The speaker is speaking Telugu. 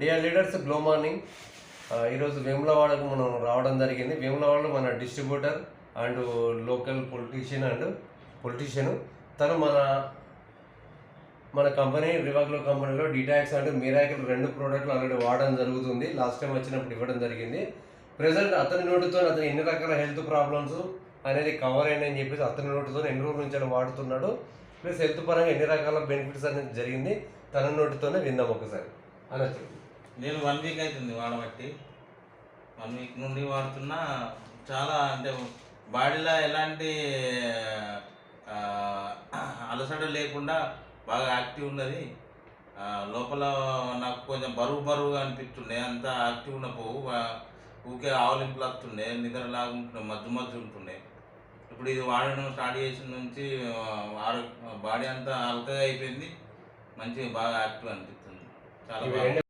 Dear leaders, glow morning. ఈరోజు వేములవాడకు మనం రావడం జరిగింది. వేములవాడలో మన డిస్ట్రిబ్యూటర్ అండ్ లోకల్ పొలిటీషియన్ తను మన కంపెనీ రివాగ్లో కంపెనీలో డిటాక్స్ అండ్ మిరాకిల్ 2 ప్రోడక్ట్లు ఆల్రెడీ వాడడం జరుగుతుంది. లాస్ట్ టైం వచ్చినప్పుడు ఇవ్వడం జరిగింది. ప్రజెంట్ అతని నోటితో అతను ఎన్ని రకాల హెల్త్ ప్రాబ్లమ్స్ అనేది కవర్ అయినాయని చెప్పేసి అతని నోటితో ఎన్ని రోజుల నుంచి వాడుతున్నాడు, ప్లస్ హెల్త్ పరంగా ఎన్ని రకాల బెనిఫిట్స్ అనేది జరిగింది తన నోటితోనే విందాం ఒకసారి. అనొచ్చు. నేను 1 వీక్ అవుతుంది వాడబట్టి. 1 వీక్ నుండి వాడుతున్నా. చాలా అంటే బాడీలో ఎలాంటి అలసట లేకుండా బాగా యాక్టివ్ ఉన్నది. లోపల నాకు కొంచెం బరువుగా అనిపిస్తుండే, అంత యాక్టివ్ ఉన్న పోవు. ఊకే ఆవలింపులు వస్తుండే, నిద్ర లాగుంటుండే, మధ్య ఉంటుండే. ఇప్పుడు ఇది వాడడం స్టార్ట్ చేసిన నుంచి బాడీ అంతా అలకగా అయిపోయింది. మంచిగా బాగా యాక్టివ్ అనిపిస్తుంది. చాలా బాగా